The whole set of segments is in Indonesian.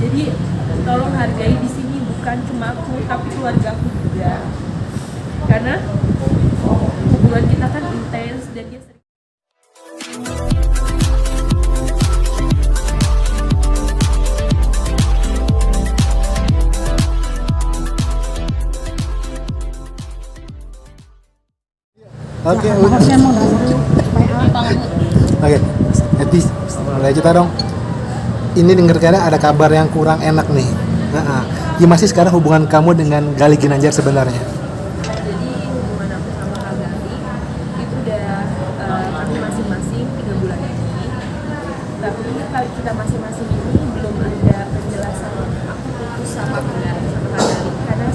Jadi tolong hargai di sini bukan cuma aku tapi keluarga aku juga, karena hubungan kita kan intens dan dia sering. Oke, Harusnya mau dulu PA. oke. Jadi mulai cerita dong. Ini dengar kira ada kabar yang kurang enak nih. Gimana sih sekarang hubungan kamu dengan Gali Ginanjar sebenarnya? Jadi hubungan aku sama Kak Gali itu udah kami masing-masing 3 bulan ini. Tapi kalau kita masing-masing ini belum ada penjelasan aku putus sama Kak Gali, karena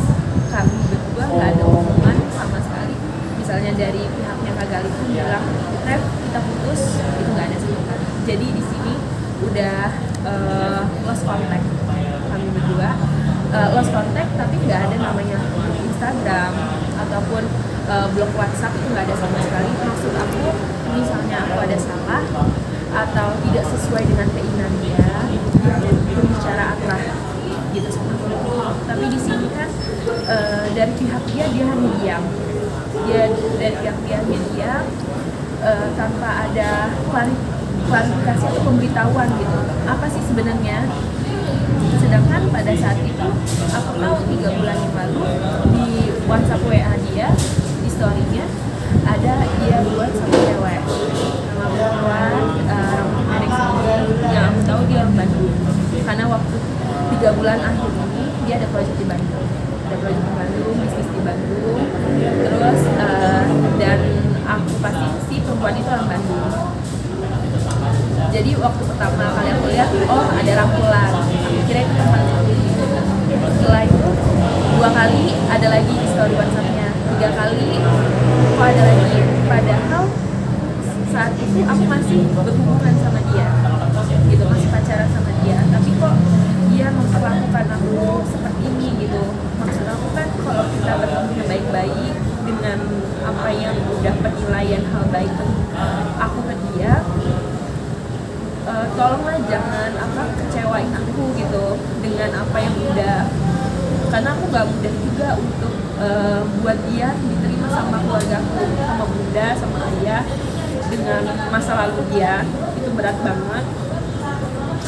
kami berdua nggak ada hubungan sama sekali. Misalnya dari pihaknya Kak Gali pun bilang, Ref, kita putus, itu nggak ada sama sekali. Jadi di sini udah lost contact kami berdua. Lost contact tapi nggak ada namanya Instagram ataupun blog WhatsApp, itu nggak ada sama sekali. Maksud aku, misalnya aku ada salah atau tidak sesuai dengan keinginan dia berbicara atrah gitu sama aku. Tapi di sini kan dari pihak dia hanya diam. Dia dari pihak dia hanya diam tanpa ada klarifikasi atau pemberitahuan gitu. Apa sih sebenarnya? Sedangkan pada saat itu aku tahu 3 bulan yang lalu di WhatsApp WA dia, di story-nya ada dia buat sama cewek, sama perempuan rambut pendek segini, yang aku tahu dia orang Bandung. Karena waktu 3 bulan akhir ini dia ada proyek di Bandung, bisnis di Bandung. Terus dan aku pasti si perempuan itu orang Bandung. Jadi waktu pertama kali aku lihat, oh ada rangkulan, aku kira itu teman. Setelah itu 2 kali ada lagi di story WhatsApp-nya, 3 kali kok ada lagi. Padahal saat itu aku masih berhubungan sama dia, gitu, masih pacaran sama dia. Tapi kok dia memperlakukan aku seperti ini gitu. Maksud aku kan kalau kita berteman baik-baik dengan apa yang udah penilaian hal baik aku ke dia, tolonglah jangan kecewain aku gitu dengan apa yang udah, karena aku gak mudah juga untuk buat dia diterima sama keluarga aku, sama bunda, sama ayah, dengan masa lalu dia itu berat banget.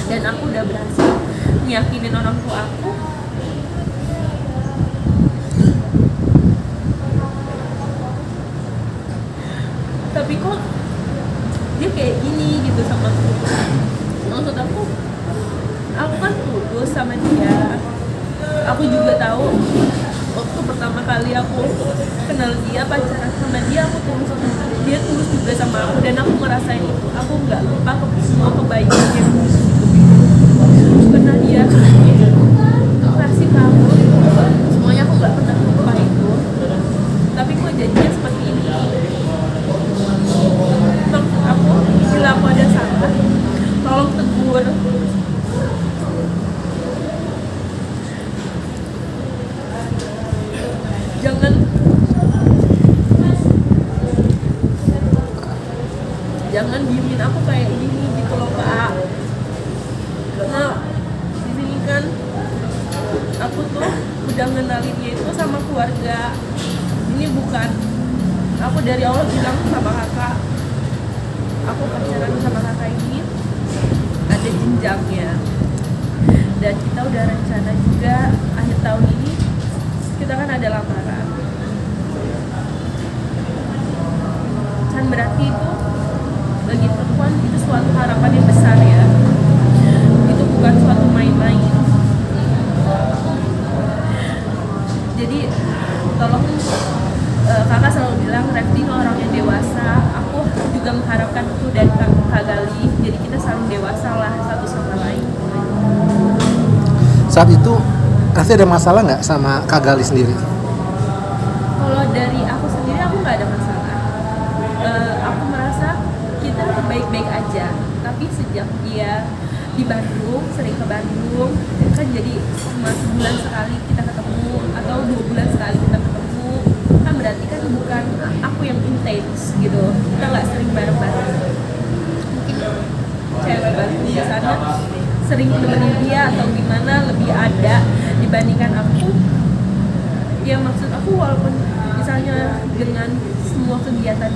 Dan aku udah berhasil meyakinin orang tua aku tapi kok dia kayak gini gitu sama aku. Maksud aku kan putus sama dia. Aku juga tahu waktu pertama kali aku kenal dia, pacaran sama dia, aku tulus sama dia, tulus juga sama aku, dan aku ngerasain itu. Aku nggak lupa semua kebaikannya karena dia kasih kamu semuanya, aku nggak pernah lupa itu. Tapi kok jadinya seperti ini? Maksud aku, bila aku ada salah, tolong tegur. Jangan diemin aku kayak gini gitu loh, Kak. Karena di sini kan aku tuh udah ngenalin dia itu sama keluarga. Ini bukan, aku dari awal bilang sama kakak, aku pacaran sama kakak ini ada jenjangnya. Dan kita udah rencana juga akhir tahun ini kita kan ada lamaran. Kan berarti itu bagi perempuan itu suatu harapan yang besar ya. Itu bukan suatu main-main. Jadi tolong, kakak selalu bilang Refti itu orang yang dewasa. Aku juga mengharapkan itu dari Kak Gali. Jadi kita saling dewasa lah satu sama lain. Saat itu Refti ada masalah nggak sama Kak Gali sendiri? Kalau dari aku sendiri, aku nggak ada masalah. Aku merasa kita baik-baik aja. Tapi sejak dia di Bandung, sering ke Bandung, kan jadi cuma sebulan sekali kita ketemu atau 2 bulan sekali kita ketemu, kan berarti kan bukan aku yang intens gitu. Kita nggak sering bareng-bareng. Mungkin cewek Bandung di sana sering nemenin dia atau gimana, lebih ada dibandingkan aku. Ya maksud aku walaupun misalnya dengan semua kegiatan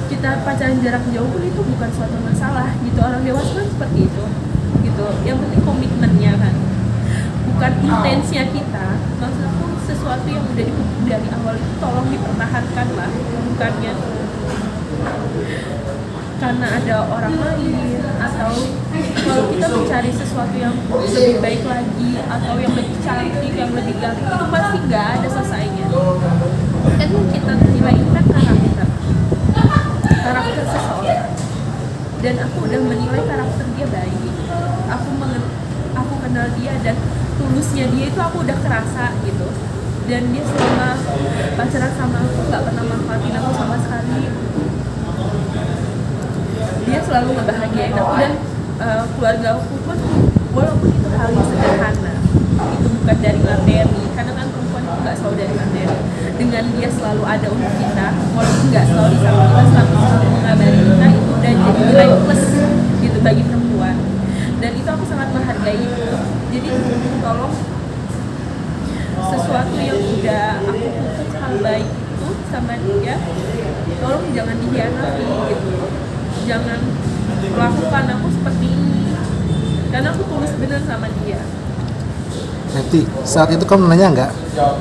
kita pacaran jarak jauh pun itu bukan suatu masalah gitu. Orang dewasa kan seperti itu gitu. Yang penting komitmennya kan, bukan intensinya kita. Maksud aku sesuatu yang udah dari awal itu tolong dipertahankan lah, bukannya karena ada orang lain atau kalau kita mencari sesuatu yang lebih baik lagi atau yang lebih cantik, yang lebih ganteng, itu pasti nggak ada selesainya. Kan yang kita nilai itu kan karakter seseorang, dan aku udah menilai karakter dia baik. Aku kenal dia dan tulusnya dia itu aku udah kerasa gitu. Dan dia selama pacaran sama aku nggak pernah manfaatin aku sama sekali. Dia selalu ngebahagiain aku dan keluarga aku pun, walaupun itu hal yang sederhana, itu bukan dari materi, karena kan perempuan itu nggak selalu dari materi. Dengan dia selalu ada untuk kita, walaupun nggak selalu di samping kita, selalu mengabari kita, itu udah jadi nilai plus gitu bagi perempuan. Dan itu aku sangat menghargai itu. Jadi tolong sesuatu yang udah aku putus hal baik itu sama dia, tolong jangan dihianati gitu. Jangan melakukan aku seperti ini, karena aku tulus bener sama dia. Nanti saat itu kamu nanya nggak,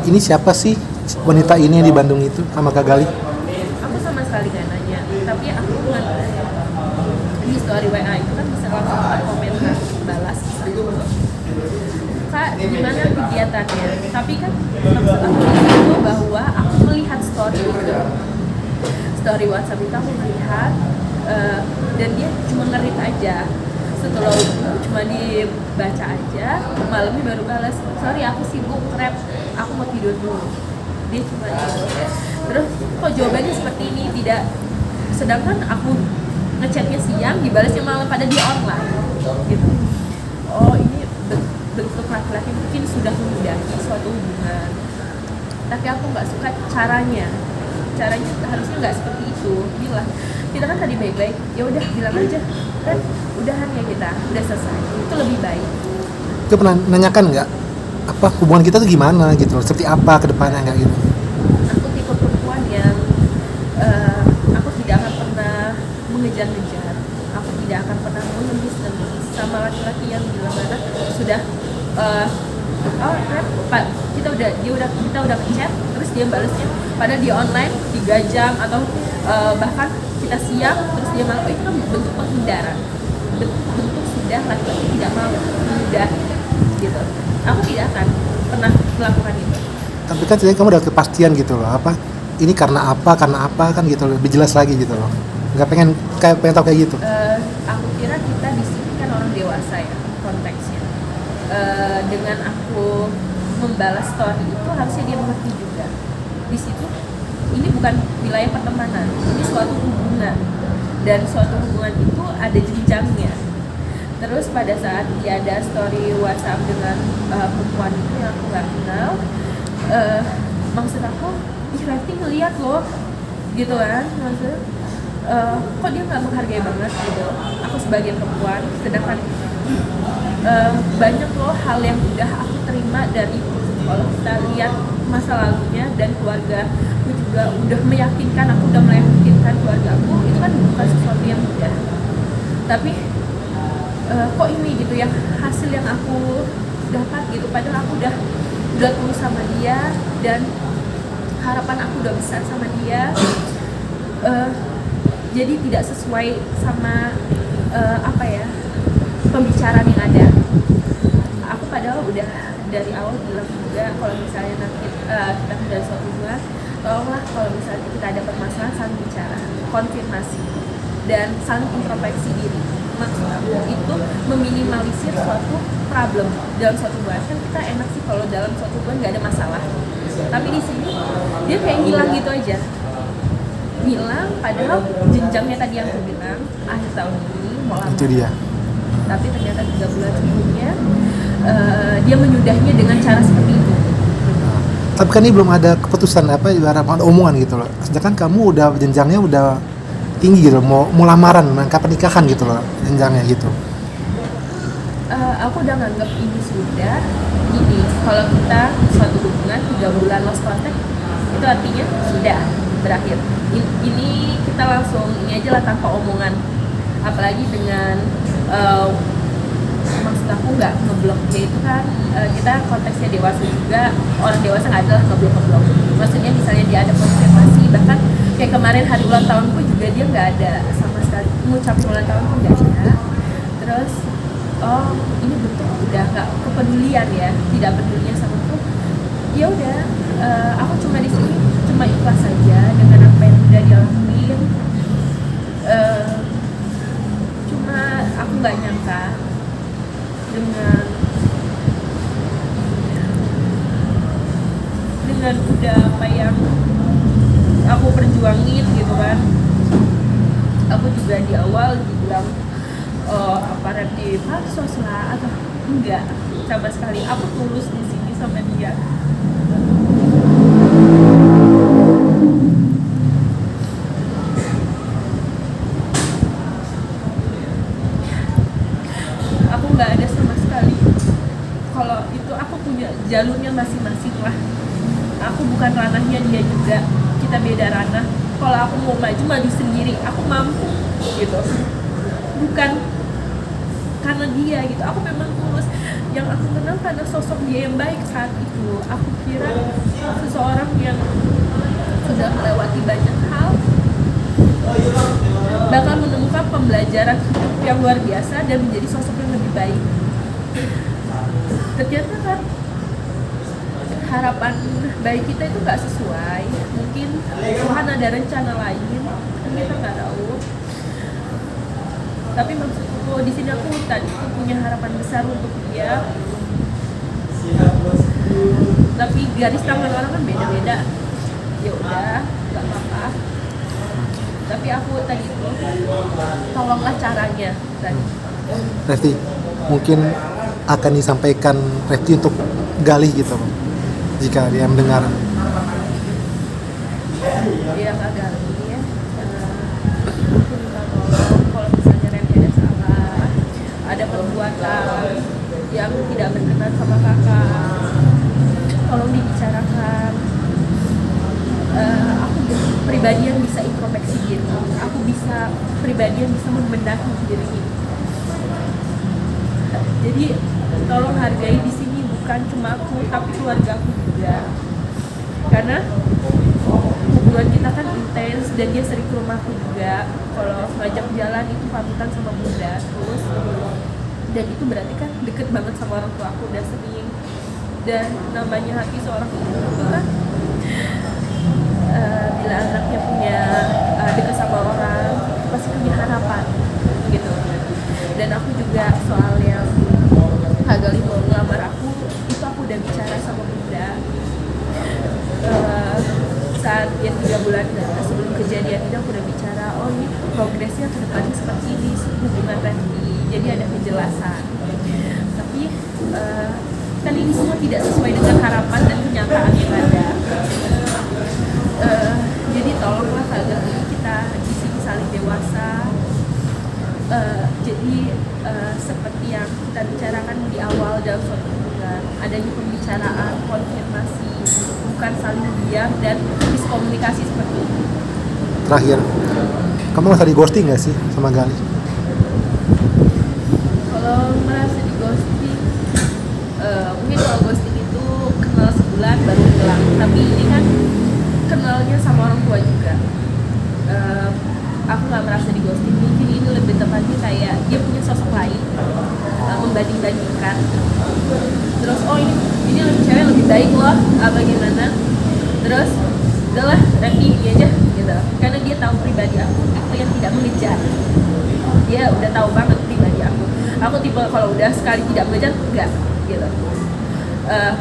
ini siapa sih wanita ini yang di Bandung itu sama Kak Gali? Aku sama sekali nggak nanya, tapi aku di story WA itu kan bisa langsung komentar balas gitu. Kak, gimana kegiatannya? Tapi kan maksud aku itu bahwa aku melihat story itu, story WhatsApp itu aku melihat, dan dia cuma ngerit aja. Setelah itu cuma dibaca aja, malamnya baru balas, sorry aku sibuk rap, aku mau tidur dulu. Dia cuma itu. Terus kok jawabannya seperti ini, tidak, sedangkan aku ngechatnya siang, dibalasnya malam, pada dia online gitu. Oh, ini bentuk laki-laki mungkin sudah menyudahi suatu hubungan, tapi aku nggak suka caranya harusnya nggak seperti itu. Bilang kita kan tadi baik-baik, ya udah bilang aja kan udahan ya, kita udah selesai, itu lebih baik. Itu pernah nanyakan nggak apa hubungan kita tuh gimana gitu, seperti apa ke depannya nggak gitu? Aku tipe perempuan yang aku tidak akan pernah mengejar-ngejar, aku tidak akan pernah mengemis-ngemis sama laki-laki yang bilang mana sudah oh Pak, kita udah ngechat, terus dia balasnya padahal dia online 3 jam atau bahkan kita siang terus dia malam. Itu kan bentuk penghindaran, bentuk sudah laki-laki tidak mau mudah gitu. Aku tidak akan pernah melakukan itu. Tapi kan tadi kamu udah kepastian gitu loh, apa ini karena apa kan gitu, lebih jelas lagi gitu loh. Nggak pengen tahu kayak gitu. Aku kira kita di sini kan orang dewasa ya konteksnya. Dengan aku membalas story itu harusnya dia mengerti juga. Di situ ini bukan wilayah pertemanan, ini suatu hubungan, dan suatu hubungan itu ada jenjangnya. Terus pada saat dia ada story WhatsApp dengan perempuan itu yang aku nggak kenal, maksud aku, ih Raffi ngeliat loh, gitu kan, maksudnya kok dia nggak menghargai banget gitu. Aku sebagai perempuan, sedangkan banyak loh hal yang udah aku terima dari kalau kita lihat masa lalunya dan keluarga aku juga udah meyakinkan keluarga aku, itu kan bukan sesuatu yang mudah. Tapi kok ini gitu yang hasil yang aku dapat gitu, padahal aku udah tulus sama dia dan harapan aku udah besar sama dia, jadi tidak sesuai sama pembicaraan yang ada. Aku padahal udah dari awal bilang juga kalau misalnya nanti kita sudah suatu hubungan, tolonglah kalau misalnya kita ada permasalahan saling bicara, konfirmasi dan saling introspeksi diri. Maksud aku itu meminimalisir suatu problem dalam suatu hubungan. Kan kita enak sih kalau dalam suatu hubungan nggak ada masalah, tapi di sini dia kayak ngilang gitu aja, hilang. Padahal jenjangnya tadi yang aku bilang akhir tahun ini mau lama. Itu dia. Tapi ternyata 3 bulan sebelumnya dia menyudahnya dengan cara seperti itu. Tapi kan ini belum ada keputusan ibarat ada omongan gitu loh. Sedangkan kamu udah jenjangnya udah tinggi gitu, mau lamaran, angka pernikahan gitu loh jenjangnya gitu. Aku udah nganggap ini sudah gini, kalau kita suatu hubungan 3 bulan lost contact itu artinya sudah berakhir. Ini kita langsung ini aja lah tanpa omongan, apalagi dengan maksud aku nggak ngeblok dia itu kan kita konteksnya dewasa juga, orang dewasa nggak adalah ngeblok, maksudnya misalnya dia ada konfirmasi, bahkan kayak kemarin hari ulang tahunku juga dia nggak ada sama sekali ngucapin ulang tahun pun nggak ada. Terus oh ini bentuk udah nggak kepedulian ya, tidak pedulinya sama aku. Ya udah, aku cuma di sini cuma ikhlas saja dengan apa yang udah dilakuin. Cuma aku nggak nyangka dengan udah apa yang aku perjuangin gitu kan. Aku juga di awal dibilang apa repti pansos lah atau enggak, sama sekali aku tulus di sini sama dia. Aku nggak ada sama sekali. Kalau itu aku punya jalurnya masing-masing lah. Aku bukan ranahnya dia juga, kita beda ranah. Kalau aku mau maju sendiri, aku mampu gitu. Bukan karena dia gitu, aku memang tulus. Yang aku kenal karena sosok dia yang baik saat itu. Aku kira seseorang yang sudah melewati banyak hal bakal menemukan pembelajaran hidup yang luar biasa dan menjadi sosok yang lebih baik. Ternyata kan harapan baik kita itu nggak sesuai. Mungkin Tuhan ada rencana lain, kan kita nggak tahu. Tapi maksudku di sini aku tadi punya harapan besar untuk dia. Tapi garis tangan orang kan beda-beda. Ya udah, nggak apa-apa. Tapi aku tadi itu tolonglah caranya tadi. Refti, mungkin akan disampaikan Refti untuk Galih gitu jika dia mendengar. Iya Kak Gali ya. Aku minta tolong kalau misalnya Refti ada salah, ada perbuatan yang tidak berkenan sama kakak, tolong dibicarakan. Aku pribadi yang bisa introspeksi diri, aku bisa pribadi yang bisa membenahi diri. Jadi tolong hargai di sini bukan cuma aku tapi keluarga aku juga, karena hubungan kita kan intens dan dia sering ke rumahku juga. Kalau ngajak jalan itu pamitan sama bunda terus, dan itu berarti kan deket banget sama orang tua aku, udah sering. Dan namanya hati seorang ibu itu kan bila anaknya punya dekat sama orang pasti punya harapan gitu. Dan aku juga soal yang Kak Gali mau ngelamar aku, itu aku udah bicara sama bunda saat dia 3 bulan sebelum kejadian itu. Aku udah bicara, oh ini progresnya ke depannya seperti ini hubungan Refti, jadi ada kejelasan. Tapi kan ini semua tidak sesuai dengan harapan dan kenyataan yang ada. Jadi tolonglah Kak Gali, kita di sini saling dewasa. Jadi seperti yang kita bicarakan di awal dalam suatu hubungan, adanya pembicaraan, konfirmasi, bukan saling diam dan miskomunikasi seperti itu. Terakhir, kamu merasa di ghosting nggak sih sama Gali? Kalau merasa di ghosting, mungkin kalau ghosting itu kenal sebulan baru hilang, tapi ini kan kenalnya sama orang tua juga. Aku nggak merasa di ghosting, mungkin ini lebih tepatnya kayak dia punya sosok lain, membanding-bandingkan. Terus oh ini lebih cewek lebih baik loh, apa gimana? Terus udahlah Refti ini aja gitu, karena dia tahu pribadi aku yang tidak mengejar. Dia udah tahu banget pribadi aku. Aku tipe kalau udah sekali tidak mengejar enggak gitu.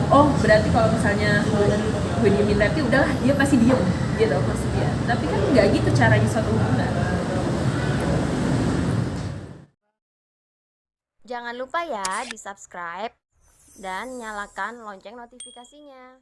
Oh berarti kalau misalnya gue diemin Refti udahlah dia pasti diem gitu maksud dia. Tapi kan nggak gitu caranya suatu hubungan. Jangan lupa ya di subscribe dan nyalakan lonceng notifikasinya.